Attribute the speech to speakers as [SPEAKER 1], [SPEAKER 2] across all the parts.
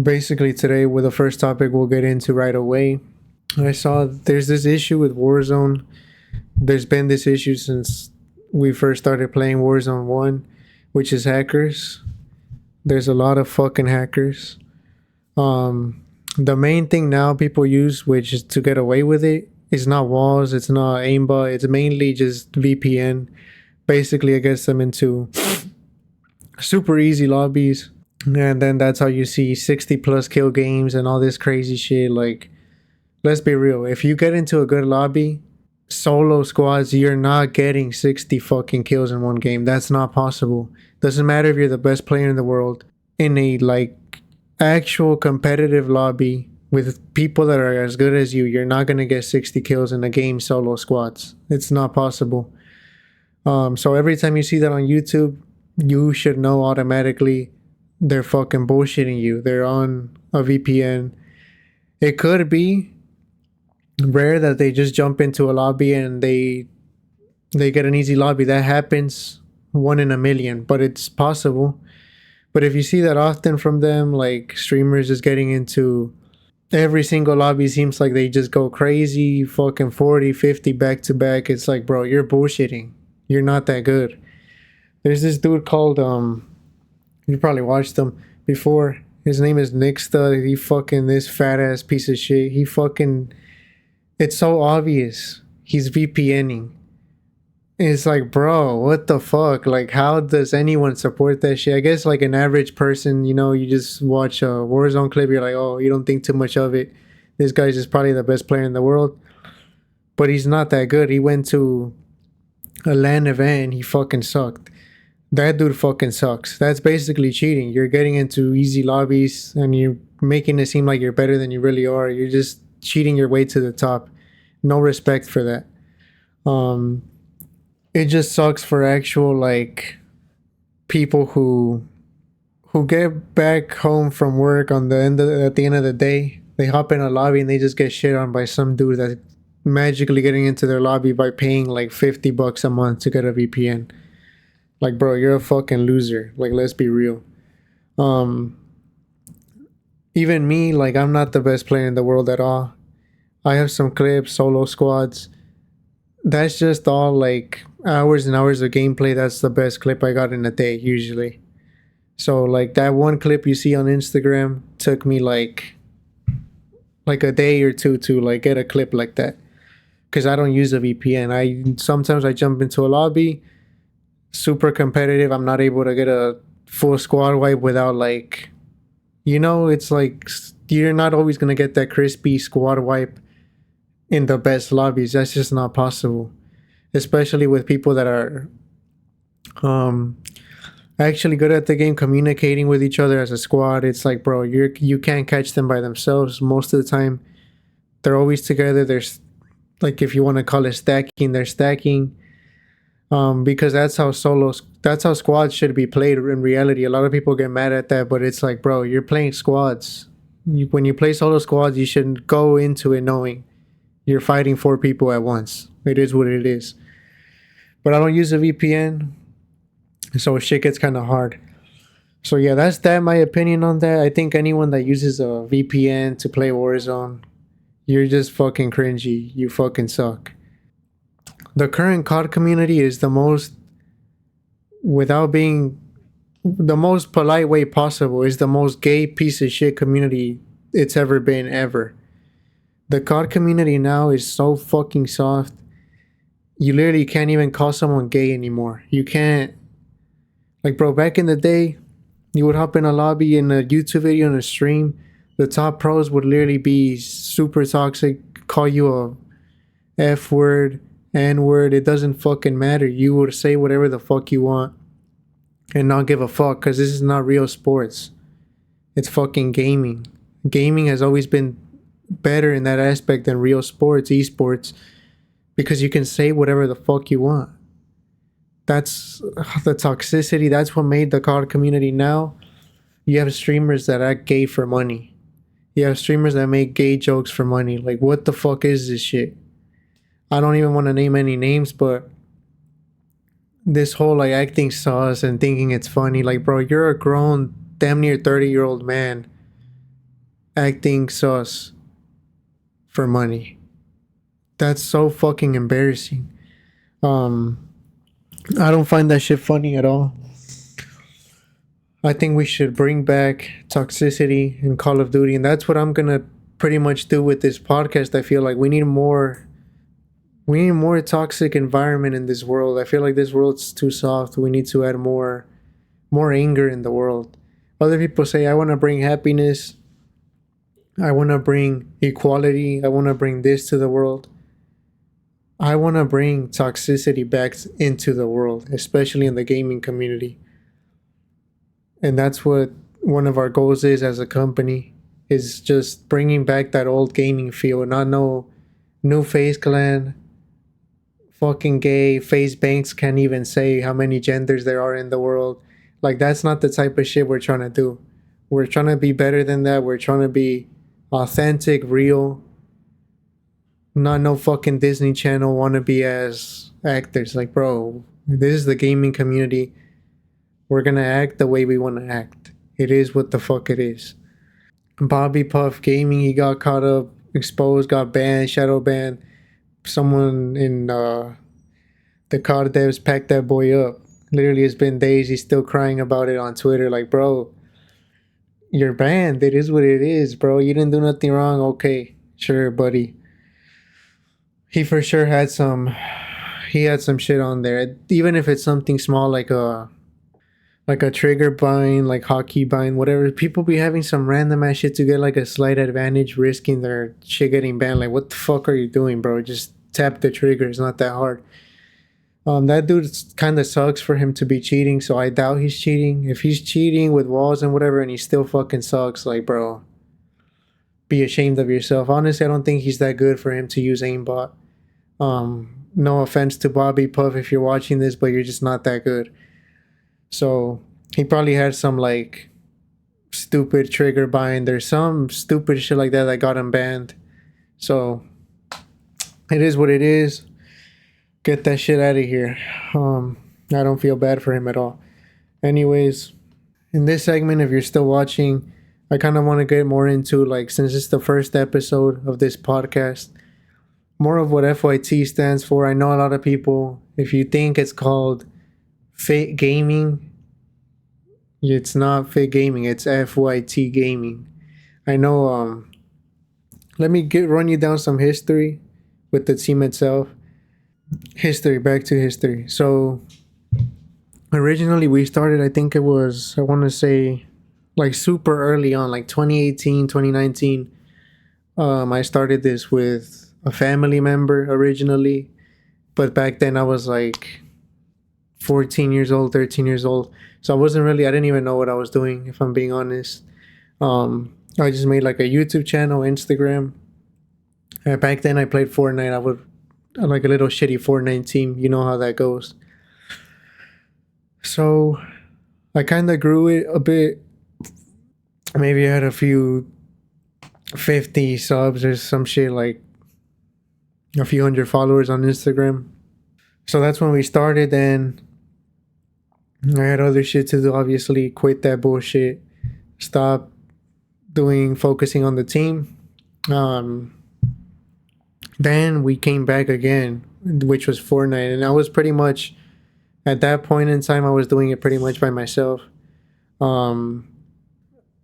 [SPEAKER 1] Basically, today, with the first topic we'll get into right away, I saw there's this issue with Warzone. There's been this issue since we first started playing Warzone 1, which is hackers. There's a lot of fucking hackers. The main thing now people use, which is to get away with it, is not walls, it's not aimbot, it's mainly just VPN. Basically, it gets them into super easy lobbies, and then that's how you see 60 plus kill games and all this crazy shit. Like, let's be real, if you get into a good lobby, solo squads, you're not getting 60 fucking kills in one game. That's not possible. Doesn't matter if you're the best player in the world. In a like actual competitive lobby with people that are as good as you, you're not gonna get 60 kills in a game solo squads. It's not possible. So every time you see that on YouTube, you should know automatically they're fucking bullshitting you. They're on a VPN. It could be rare that they just jump into a lobby and they get an easy lobby. That happens 1 in a million, but it's possible. But if you see that often from them, like streamers just getting into every single lobby, seems like they just go crazy, fucking 40, 50 back to back. It's like, bro, you're bullshitting. You're not that good. There's this dude called you probably watched him before. His name is Nick Stud. He fucking this fat ass piece of shit. He fucking, it's so obvious he's VPNing. It's like, bro, what the fuck? Like, how does anyone support that shit? I guess like an average person, you just watch a Warzone clip, you're like, oh, you don't think too much of it. This guy's just probably the best player in the world. But he's not that good. He went to a LAN event and he fucking sucked. That dude fucking sucks. That's basically cheating. You're getting into easy lobbies and you're making it seem like you're better than you really are. You're just cheating your way to the top. No respect for that. It just sucks for actual like people who get back home from work at the end of the day. They hop in a lobby and they just get shit on by some dude that's magically getting into their lobby by paying like $50 a month to get a VPN. Like, bro, you're a fucking loser. Like, let's be real. Even me, like, I'm not the best player in the world at all. I have some clips, solo squads. That's just all like hours and hours of gameplay. That's the best clip I got in a day usually. So like that one clip you see on Instagram took me like a day or two to like get a clip like that, because I don't use a VPN. Sometimes I jump into a lobby, super competitive. I'm not able to get a full squad wipe without like, it's like you're not always gonna get that crispy squad wipe in the best lobbies. That's just not possible, especially with people that are actually good at the game, communicating with each other as a squad. It's like, bro, you can't catch them by themselves most of the time. They're always together. There's like, if you want to call it stacking, they're stacking, because that's how squads should be played in reality. A lot of people get mad at that, but it's like, bro, you're playing squads. When you play solo squads, you shouldn't go into it knowing you're fighting 4 people at once. It is what it is. But I don't use a VPN, so shit gets kind of hard. So yeah, that's my opinion on that. I think anyone that uses a VPN to play Warzone, you're just fucking cringy. You fucking suck. The current COD community is the most, without being the most polite way possible, is the most gay piece of shit community it's ever been, ever. The COD community now is so fucking soft. You literally can't even call someone gay anymore. You can't. Like, bro, back in the day, you would hop in a lobby in a YouTube video and a stream. The top pros would literally be super toxic, call you a F word, N word. It doesn't fucking matter. You would say whatever the fuck you want and not give a fuck, because this is not real sports. It's fucking gaming. Gaming has always been better in that aspect than real sports, esports, because you can say whatever the fuck you want. That's the toxicity. That's what made the COD community now. You have streamers that act gay for money. You have streamers that make gay jokes for money. Like, what the fuck is this shit? I don't even want to name any names, but this whole like acting sauce and thinking it's funny. Like, bro, you're a grown, damn near 30-year-old man. acting sus for money. That's so fucking embarrassing. Um, I don't find that shit funny at all. I think we should bring back toxicity in Call of Duty, and that's what I'm gonna pretty much do with this podcast. I feel like we need more toxic environment in this world. I feel like this world's too soft. We need to add more anger in the world. Other people say I want to bring happiness. I want to bring equality. I want to bring this to the world. I want to bring toxicity back into the world, especially in the gaming community. And that's what one of our goals is as a company, is just bringing back that old gaming feel, not no new FaZe clan, fucking gay. FaZe banks can't even say how many genders there are in the world. Like, that's not the type of shit we're trying to do. We're trying to be better than that. We're trying to be authentic, real, not no fucking Disney Channel wannabe as actors. Like, bro, this is the gaming community. We're gonna act the way we want to act. It is what the fuck it is. Bobby Puff Gaming, he got caught up, exposed, got banned, shadow banned. Someone in the COD devs packed that boy up. Literally, it's been days. He's still crying about it on Twitter. Like, bro, you're banned. It is what it is, bro. You didn't do nothing wrong. Okay, sure, buddy. He for sure had some. He had some shit on there. Even if it's something small like a trigger bind, like hockey bind, whatever. People be having some random ass shit to get like a slight advantage, risking their shit getting banned. Like, what the fuck are you doing, bro? Just tap the trigger. It's not that hard. That dude kind of sucks for him to be cheating, so I doubt he's cheating. If he's cheating with walls and whatever, and he still fucking sucks, like, bro, be ashamed of yourself. Honestly, I don't think he's that good for him to use aimbot. No offense to Bobby Puff if you're watching this, but you're just not that good. So he probably had some like stupid trigger bind. There's some stupid shit like that that got him banned. So it is what it is. Get that shit out of here. I don't feel bad for him at all. Anyways, in this segment, if you're still watching, I kind of want to get more into, like, since it's the first episode of this podcast, more of what FYT stands for. I know a lot of people, if you think it's called Fit Gaming, it's not Fit Gaming, it's FYT Gaming. I know. Let me run you down some history with the team itself. Back to history. So originally we started, I think it was, I want to say, like super early on, like 2018, 2019. I started this with a family member originally, but back then I was like 14 years old, 13 years old. So I didn't even know what I was doing, if I'm being honest. I just made like a YouTube channel, Instagram. Back then I played Fortnite. I would like a little shitty Fortnite team. You know how that goes. So I kind of grew it a bit. Maybe I had a few 50 subs or some shit, like a few hundred followers on Instagram. So that's when we started. And I had other shit to do, obviously. Quit that bullshit. Stop focusing on the team. Then we came back again, which was Fortnite. And I was pretty much, at that point in time, I was doing it pretty much by myself. Try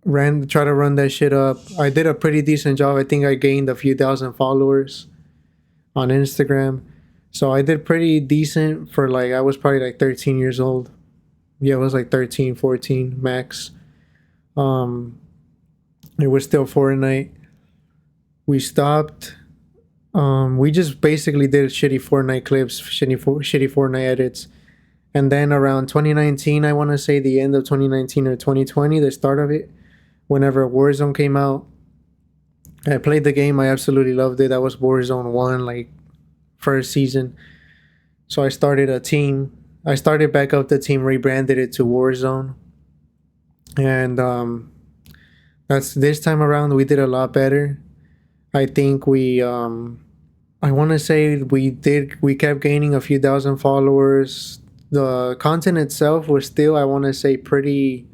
[SPEAKER 1] to run that shit up. I did a pretty decent job. I think I gained a few thousand followers on Instagram. So I did pretty decent for, like, I was probably like 13 years old. Yeah, it was like 13, 14 max. It was still Fortnite. We stopped. We just basically did shitty Fortnite clips, shitty Fortnite edits. And then around 2019, I want to say the end of 2019 or 2020, the start of it, whenever Warzone came out, I played the game. I absolutely loved it. That was Warzone 1, like, first season. So I started a team. I started back up the team, rebranded it to Warzone. And that's this time around, we did a lot better. I think I want to say we kept gaining a few thousand followers. The content itself was still, I want to say, pretty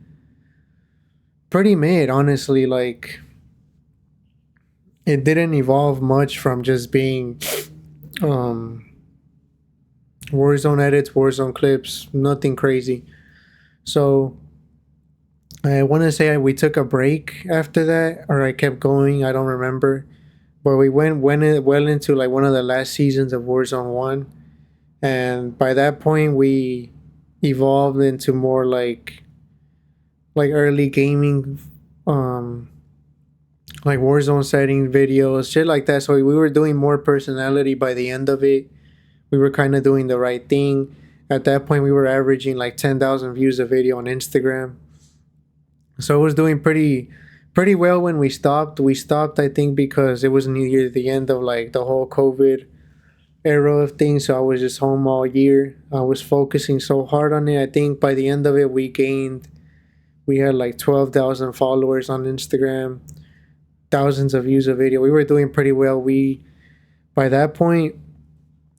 [SPEAKER 1] mid, honestly. Like, it didn't evolve much from just being um, Warzone edits, Warzone clips, nothing crazy. So I want to say we took a break after that, or I kept going. I don't remember, but we went well into like one of the last seasons of Warzone One, and by that point we evolved into more like early gaming, um, like Warzone setting videos, shit like that. So we were doing more personality by the end of it. We were kind of doing the right thing. At that point, we were averaging like 10,000 views a video on Instagram. So it was doing pretty well when we stopped. We stopped, I think, because it was near the end of like the whole COVID era of things. So I was just home all year. I was focusing so hard on it. I think by the end of it, we had like 12,000 followers on Instagram, thousands of views of video. We were doing pretty well. By that point,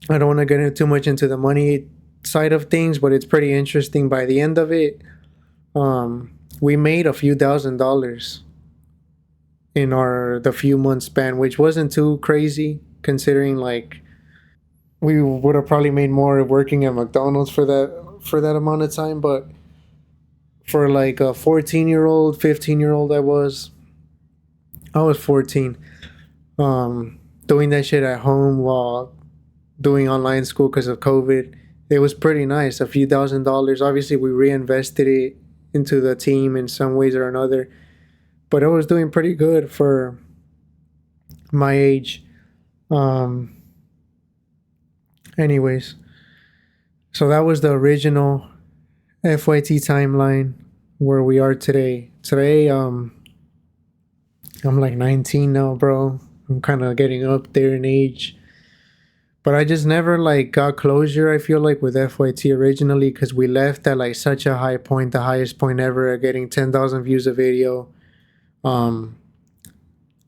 [SPEAKER 1] I don't want to get too much into the money side of things, but it's pretty interesting. By the end of it, we made a few $1,000s in our the few month span, which wasn't too crazy considering like we would have probably made more working at McDonald's for that amount of time. But for like a 14-year-old, 15-year-old, I was 14, doing that shit at home while doing online school because of COVID. It was pretty nice. A few $1,000s. Obviously, we reinvested it into the team in some ways or another, but I was doing pretty good for my age. Um, anyways, so that was the original FYT timeline where we are today. Today, I'm like 19 now, bro. I'm kind of getting up there in age. But I just never like got closure, I feel like, with FYT originally because we left at like such a high point, the highest point ever, at getting 10,000 views a video. Um,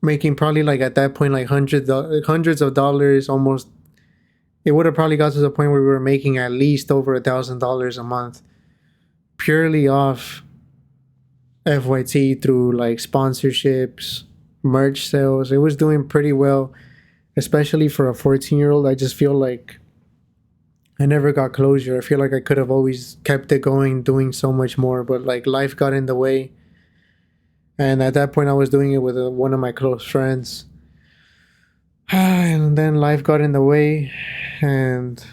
[SPEAKER 1] Making probably like at that point like hundreds of dollars almost. It would have probably got to the point where we were making at least over $1,000 a month purely off FYT through like sponsorships, merch sales. It was doing pretty well, especially for a 14-year-old. I just feel like I never got closure. I feel like I could have always kept it going, doing so much more, but like life got in the way. And at that point, I was doing it with one of my close friends. And then life got in the way and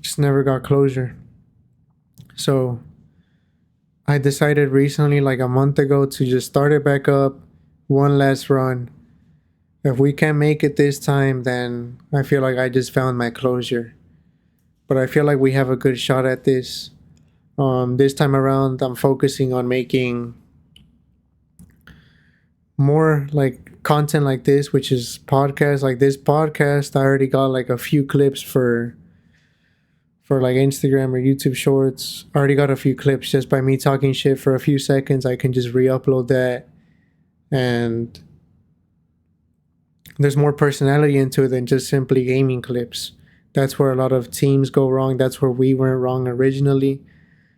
[SPEAKER 1] just never got closure. So I decided recently, like a month ago, to just start it back up, one last run. If we can't make it this time, then I feel like I just found my closure. But I feel like we have a good shot at this. This time around, I'm focusing on making more like content like this, which is podcasts. Like this podcast, I already got like a few clips for like Instagram or YouTube Shorts. I already got a few clips just by me talking shit for a few seconds. I can just re-upload that, and there's more personality into it than just simply gaming clips. That's where a lot of teams go wrong. That's where we went wrong originally.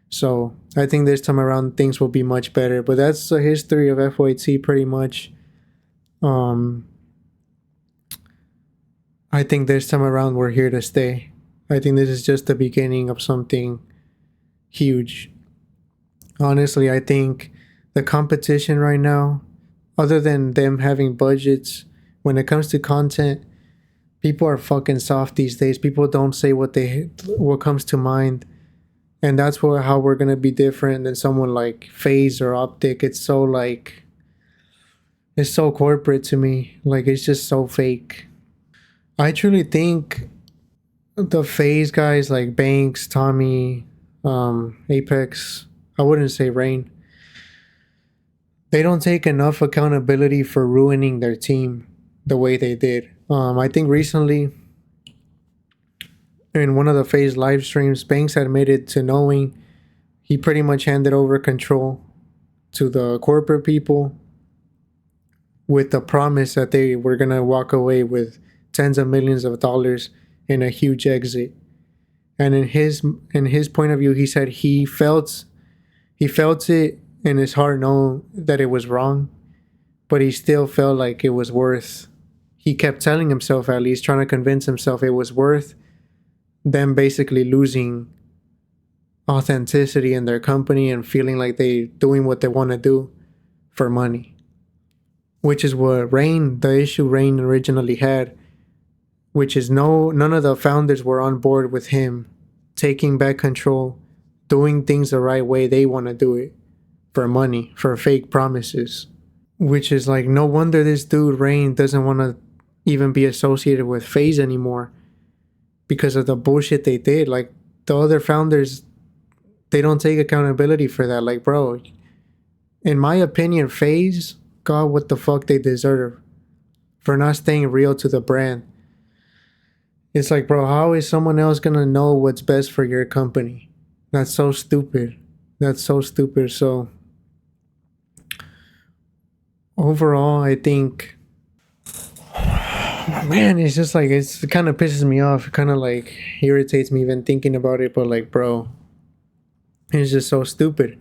[SPEAKER 1] So I think this time around things will be much better. But that's the history of FYT pretty much. I think this time around we're here to stay. I think this is just the beginning of something huge. Honestly, I think the competition right now, other than them having budgets, when it comes to content, people are fucking soft these days. People don't say what comes to mind. And that's how we're gonna be different than someone like FAZE or Optic. It's so corporate to me. Like it's just so fake. I truly think the FAZE guys like Banks, Tommy, Apex, I wouldn't say Rain. They don't take enough accountability for ruining their team the way they did. I think recently in one of the FaZe live streams, Banks admitted to knowing he pretty much handed over control to the corporate people with the promise that they were gonna walk away with tens of millions of dollars in a huge exit. And in his point of view, he said he felt it in his heart, know that it was wrong, but he still felt like it was worth. He kept telling himself, at least trying to convince himself, it was worth them basically losing authenticity in their company and feeling like they doing what they want to do for money, which is what the issue Rain originally had, which is none of the founders were on board with him taking back control, doing things the right way they want to do it for money, for fake promises. Which is like, no wonder this dude Rain doesn't want to even be associated with FaZe anymore because of the bullshit they did. Like, the other founders, they don't take accountability for that. Like, bro, in my opinion, FaZe got what the fuck they deserve for not staying real to the brand. It's like, bro, how is someone else gonna know what's best for your company? That's so stupid. That's so stupid. So overall, I think, man, it's just like, it kind of pisses me off. It kind of like irritates me even thinking about it. But like, bro, it's just so stupid.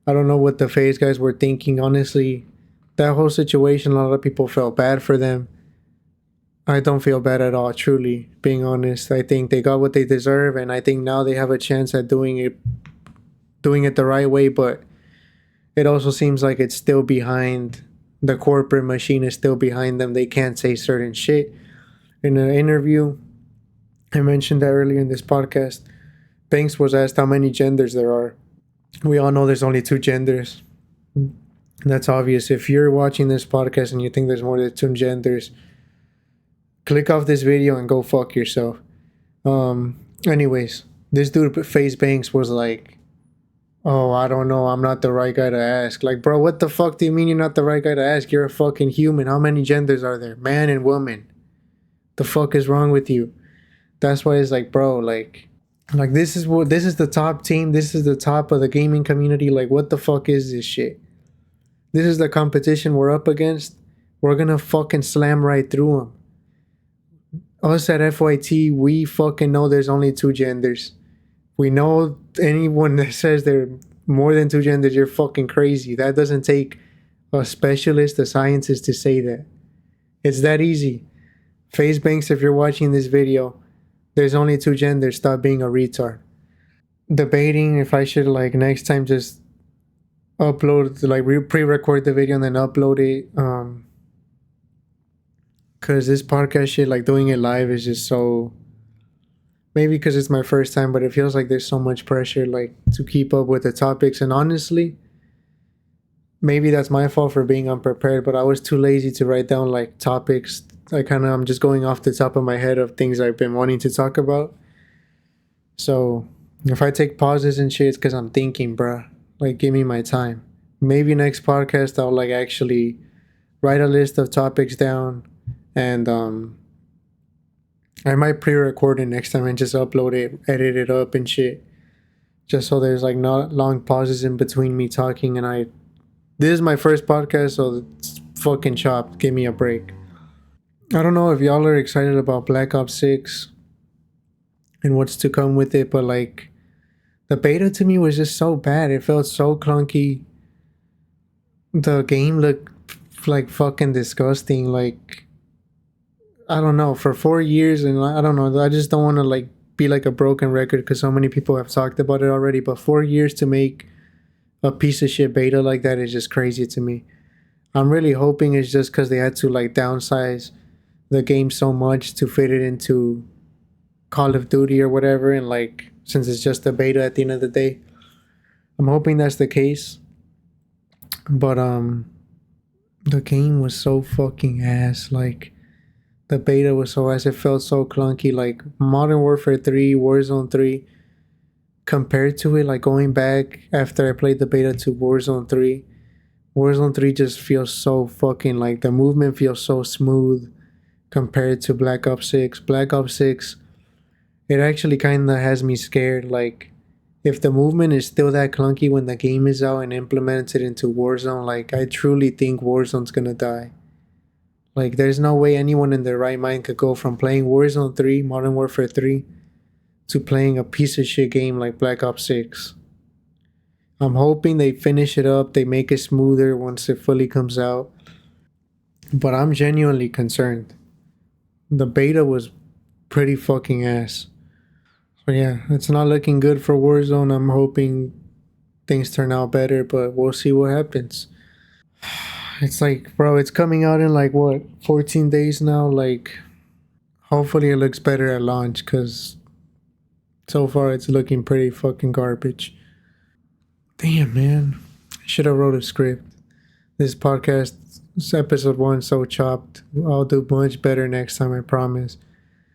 [SPEAKER 1] I don't know what the FaZe guys were thinking. Honestly, that whole situation, a lot of people felt bad for them. I don't feel bad at all, truly, being honest. I think they got what they deserve, and I think now they have a chance at doing it the right way, but it also seems like it's still behind. The corporate machine is still behind them. They can't say certain shit. In an interview, I mentioned that earlier in this podcast, Banks was asked how many genders there are. We all know there's only 2 genders. That's obvious. If you're watching this podcast and you think there's more than 2 genders, click off this video and go fuck yourself. Anyways, this dude FaZe Banks was like, oh, I don't know, I'm not the right guy to ask. Like, bro, what the fuck do you mean you're not the right guy to ask? You're a fucking human. How many genders are there? Man and woman. The fuck is wrong with you? That's why it's like, bro, like this is the top team. This is the top of the gaming community. Like, what the fuck is this shit? This is the competition we're up against. We're gonna fucking slam right through them. Us at FYT, we fucking know there's only 2 genders. We know anyone that says there are more than 2 genders, you're fucking crazy. That doesn't take a specialist, a scientist to say that. It's that easy. FaZe Banks, if you're watching this video, there's only 2 genders. Stop being a retard. Debating if I should, like, next time just upload, like, pre-record the video and then upload it. Because this podcast shit, like, doing it live is just so... Maybe because it's my first time, but it feels like there's so much pressure, like, to keep up with the topics. And honestly, maybe that's my fault for being unprepared, but I was too lazy to write down, like, topics. I'm just going off the top of my head of things I've been wanting to talk about. So if I take pauses and shit, it's because I'm thinking, bruh. Like, give me my time. Maybe next podcast I'll, like, actually write a list of topics down, and I might pre-record it next time and just upload it, edit it up and shit, just so there's, like, not long pauses in between me talking. And this is my first podcast, so it's fucking chopped. Give me a break. I don't know if y'all are excited about Black Ops 6 and what's to come with it, but, like, the beta to me was just so bad. It felt so clunky. The game looked like fucking disgusting. Like, I don't know, for 4 years, and I don't know, I just don't want to, like, be like a broken record because so many people have talked about it already, but 4 years to make a piece of shit beta like that is just crazy to me. I'm really hoping it's just because they had to, like, downsize the game so much to fit it into Call of Duty or whatever, and, like, since it's just a beta at the end of the day, I'm hoping that's the case. But the game was so fucking ass. Like, the beta was so ass. It felt so clunky. Like, Modern Warfare 3, Warzone 3, compared to it, like, going back after I played the beta to Warzone 3, Warzone 3 just feels so fucking, like, the movement feels so smooth compared to Black Ops 6. Black Ops 6, it actually kind of has me scared. Like, if the movement is still that clunky when the game is out and implemented into Warzone, like, I truly think Warzone's gonna die. Like, there's no way anyone in their right mind could go from playing Warzone 3, Modern Warfare 3, to playing a piece of shit game like Black Ops 6. I'm hoping they finish it up, they make it smoother once it fully comes out. But I'm genuinely concerned. The beta was pretty fucking ass. So yeah, it's not looking good for Warzone. I'm hoping things turn out better, but we'll see what happens. It's like, bro, it's coming out in like what, 14 days now? Like, hopefully it looks better at launch because so far it's looking pretty fucking garbage. Damn, man. I should have wrote a script. This podcast, this episode one, so chopped. I'll do much better next time, I promise.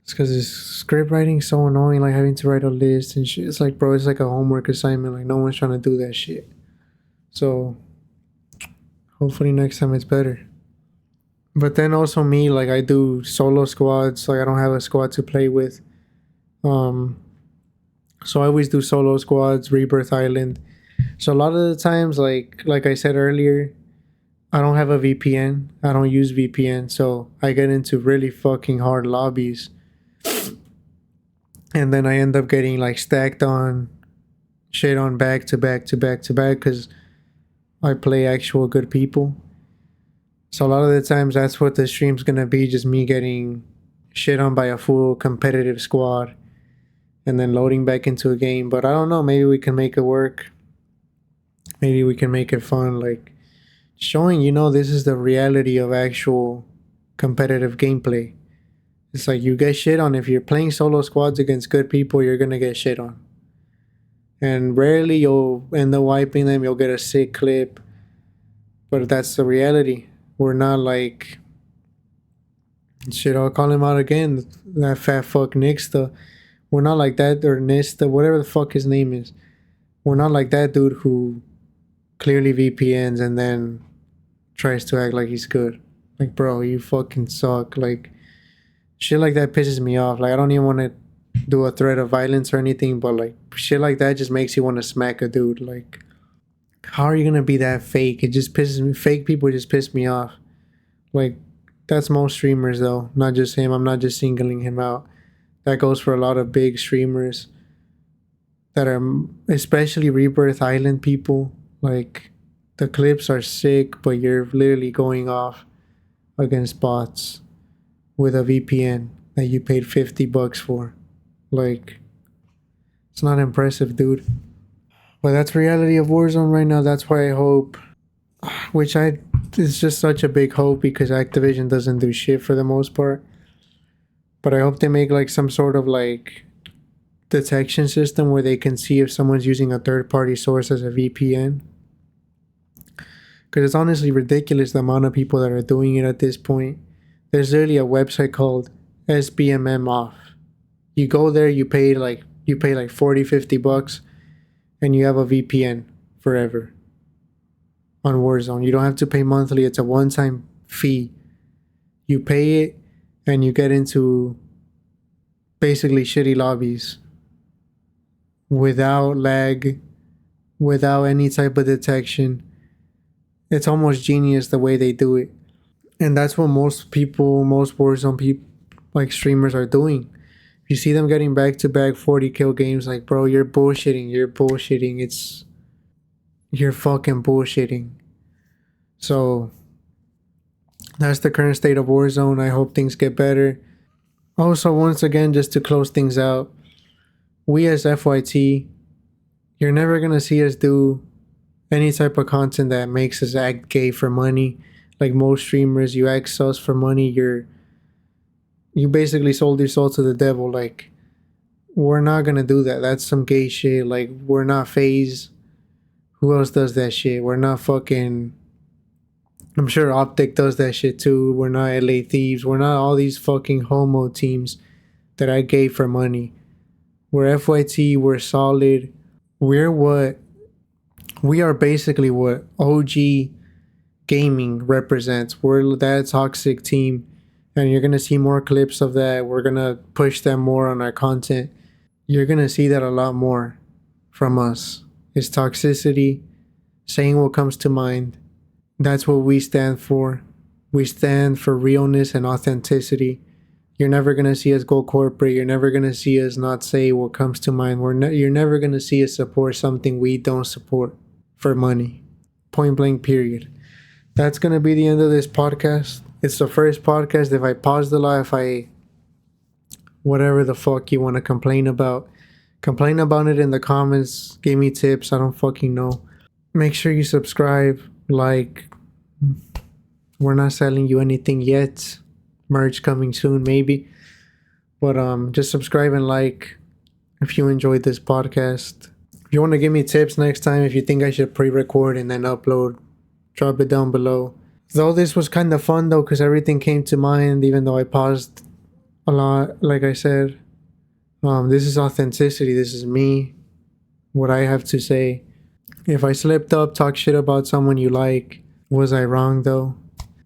[SPEAKER 1] It's because this script writing so annoying, like having to write a list and shit. It's like, bro, it's like a homework assignment. Like, no one's trying to do that shit. So, hopefully next time it's better. But then also me, like, I do solo squads. Like, I don't have a squad to play with. So I always do solo squads, Rebirth Island. So a lot of the times, like I said earlier, I don't have a VPN. I don't use VPN, so I get into really fucking hard lobbies. And then I end up getting like stacked on shit on back to back to back to back because I play actual good people. So a lot of the times that's what the stream's gonna be, just me getting shit on by a full competitive squad and then loading back into a game. But I don't know, maybe we can make it work. Maybe we can make it fun, like showing, this is the reality of actual competitive gameplay. It's like you get shit on. If you're playing solo squads against good people, you're gonna get shit on. And rarely you'll end up wiping them, you'll get a sick clip. But that's the reality. We're not like shit, I'll call him out again. That fat fuck Nixta. We're not like that, or Nista, whatever the fuck his name is. We're not like that dude who clearly VPNs and then tries to act like he's good. Like, bro, you fucking suck. Like, shit like that pisses me off. Like, I don't even want to do a threat of violence or anything, but like, shit like that just makes you want to smack a dude. Like, how are you gonna be that fake? It just pisses me. Fake people just piss me off. Like, that's most streamers though, not just him. I'm not just singling him out. That goes for a lot of big streamers that are, especially Rebirth Island people. Like, the clips are sick, but you're literally going off against bots with a VPN that you paid $50 for. Like, it's not impressive, dude. But that's reality of Warzone right now. That's why I hope, it's just such a big hope because Activision doesn't do shit for the most part. But I hope they make like some sort of like detection system where they can see if someone's using a third-party source as a VPN. Because it's honestly ridiculous the amount of people that are doing it at this point. There's literally a website called SBMM Off. You go there, you pay like $40-$50 and you have a VPN forever on Warzone. You don't have to pay monthly. It's a one-time fee. You pay it and you get into basically shitty lobbies without lag, without any type of detection. It's almost genius the way they do it. And that's what most Warzone people, like streamers, are doing. If you see them getting back-to-back 40 kill games, like, bro, you're bullshitting. You're fucking bullshitting. So that's the current state of Warzone. I hope things get better. Also, once again, just to close things out, we as FYT, you're never going to see us do any type of content that makes us act gay for money. Like most streamers, you act sus for money. You basically sold your soul to the devil. Like, we're not going to do that. That's some gay shit. Like, we're not FAZE. Who else does that shit? We're not fucking... I'm sure Optic does that shit too. We're not LA Thieves. We're not all these fucking homo teams that I gave for money. We're FYT. We're solid. We are basically what OG gaming represents. We're that toxic team. And you're going to see more clips of that. We're going to push them more on our content. You're going to see that a lot more from us. It's toxicity, saying what comes to mind. That's what we stand for. We stand for realness and authenticity. You're never going to see us go corporate. You're never going to see us not say what comes to mind. You're never going to see us support something we don't support for money. Point blank, period. That's going to be the end of this podcast. It's the first podcast. If I paused a lot, if I whatever the fuck you want to complain about it in the comments. Give me tips. I don't fucking know. Make sure you subscribe, like. We're not selling you anything yet. Merch coming soon, maybe. But just subscribe and like if you enjoyed this podcast. If you want to give me tips next time, if you think I should pre-record and then upload, drop it down below. Though this was kind of fun though, because everything came to mind, even though I paused a lot. Like I said, this is authenticity. This is me. What I have to say. If I slipped up, talk shit about someone you like, was I wrong though?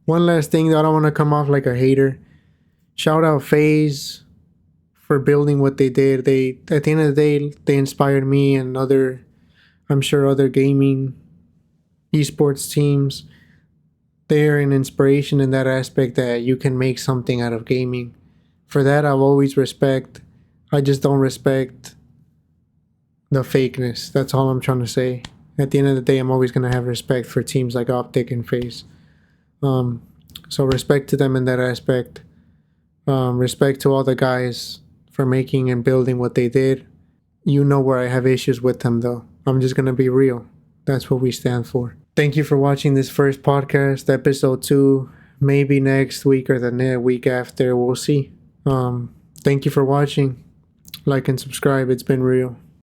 [SPEAKER 1] One last thing though, I don't want to come off like a hater. Shout out FAZE for building what they did. They, at the end of the day, they inspired me and I'm sure other gaming esports teams. They're an inspiration in that aspect that you can make something out of gaming. For that, I'll always respect. I just don't respect the fakeness. That's all I'm trying to say. At the end of the day, I'm always going to have respect for teams like Optic and FaZe. So respect to them in that aspect. Respect to all the guys for making and building what they did. You know where I have issues with them though. I'm just going to be real. That's what we stand for. Thank you for watching this first podcast, episode 2. Maybe next week or the week after. We'll see. Thank you for watching. Like and subscribe. It's been real.